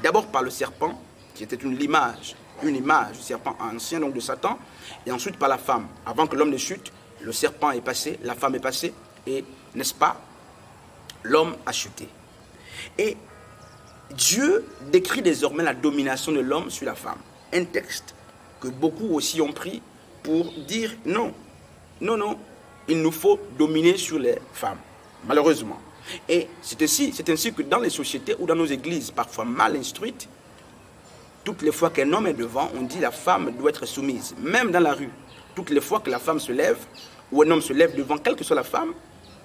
D'abord par le serpent, qui était une image du serpent ancien, donc de Satan, et ensuite par la femme. Avant que l'homme ne chute, le serpent est passé, la femme est passée, et, n'est-ce pas, l'homme a chuté. Et Dieu décrit désormais la domination de l'homme sur la femme. Un texte que beaucoup aussi ont pris pour dire non, il nous faut dominer sur les femmes, malheureusement. Et c'est ainsi que dans les sociétés ou dans nos églises, parfois mal instruites, toutes les fois qu'un homme est devant, on dit la femme doit être soumise. Même dans la rue, toutes les fois que la femme se lève, ou un homme se lève devant, quelle que soit la femme,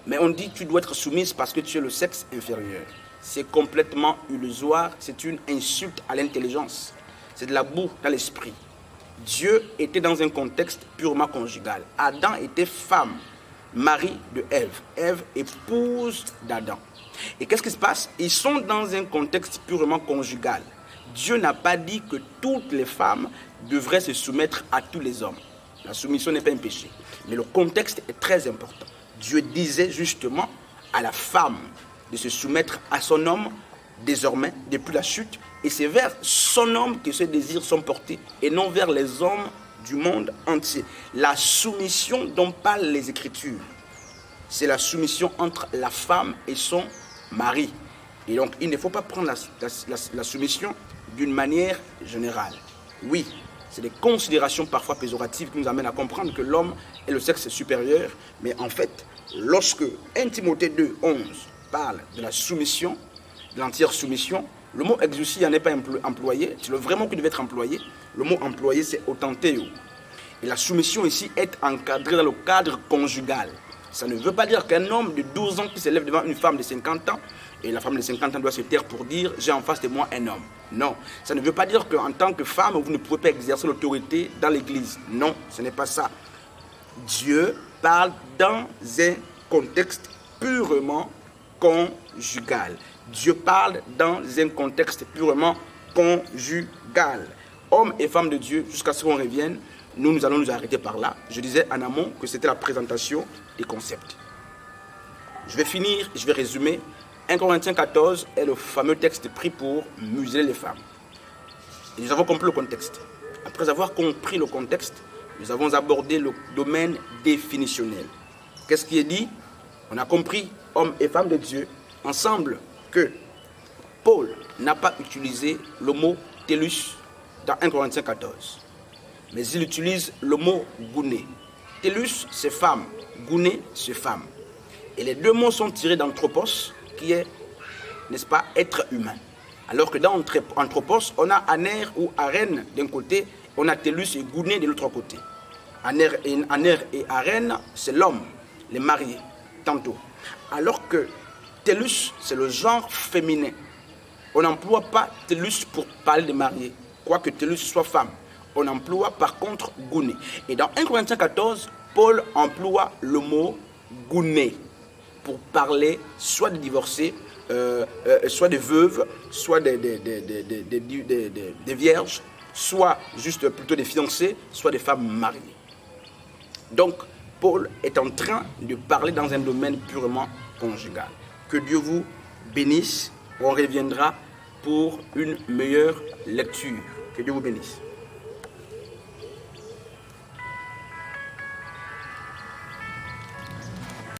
mais on dit tu dois être soumise parce que tu es le sexe inférieur. C'est complètement illusoire, c'est une insulte à l'intelligence. C'est de la boue dans l'esprit. Dieu était dans un contexte purement conjugal. Adam était femme, mari de Ève. Ève, épouse d'Adam. Et qu'est-ce qui se passe? Ils sont dans un contexte purement conjugal. Dieu n'a pas dit que toutes les femmes devraient se soumettre à tous les hommes. La soumission n'est pas un péché. Mais le contexte est très important. Dieu disait justement à la femme de se soumettre à son homme désormais, depuis la chute. Et c'est vers son homme que ses désirs sont portés et non vers les hommes du monde entier. La soumission dont parlent les Écritures, c'est la soumission entre la femme et son mari. Et donc, il ne faut pas prendre la soumission d'une manière générale. Oui, c'est des considérations parfois péjoratives qui nous amènent à comprendre que l'homme est le sexe supérieur. Mais en fait, lorsque 1 Timothée 2, 11 parle de la soumission, de l'entière soumission, le mot exousia n'est pas employé, c'est le vrai mot qui devait être employé. Le mot employé, c'est autantéo. Et la soumission ici est encadrée dans le cadre conjugal. Ça ne veut pas dire qu'un homme de 12 ans qui se lève devant une femme de 50 ans, et la femme de 50 ans doit se taire pour dire « j'ai en face de moi un homme ». Non, ça ne veut pas dire qu'en tant que femme, vous ne pouvez pas exercer l'autorité dans l'église. Non, ce n'est pas ça. Dieu parle dans un contexte purement conjugal. Dieu parle dans un contexte purement conjugal. Hommes et femmes de Dieu, jusqu'à ce qu'on revienne, nous allons nous arrêter par là. Je disais en amont que c'était la présentation des concepts. Je vais finir, je vais résumer. 1 Corinthiens 14 est le fameux texte pris pour museler les femmes. Et nous avons compris le contexte. Après avoir compris le contexte, nous avons abordé le domaine définitionnel. Qu'est-ce qui est dit? On a compris, hommes et femmes de Dieu, ensemble, que Paul n'a pas utilisé le mot télus dans 1 Corinthiens 14. Mais il utilise le mot gouné. Télus, c'est femme. Gouné, c'est femme. Et les deux mots sont tirés d'anthropos, qui est, n'est-ce pas, être humain. Alors que dans anthropos, on a aner ou arène d'un côté, on a télus et gouné de l'autre côté. Aner et arène, c'est l'homme, les mariés, tantôt. Alors que télus, c'est le genre féminin. On n'emploie pas télus pour parler des mariés, quoique télus soit femme. On emploie par contre gouné. Et dans 1 Corinthiens 14, Paul emploie le mot gouné pour parler soit des divorcés, soit des veuves, soit des vierges, soit juste plutôt des fiancés, soit des femmes mariées. Donc, Paul est en train de parler dans un domaine purement conjugal. Que Dieu vous bénisse. On reviendra pour une meilleure lecture. Que Dieu vous bénisse.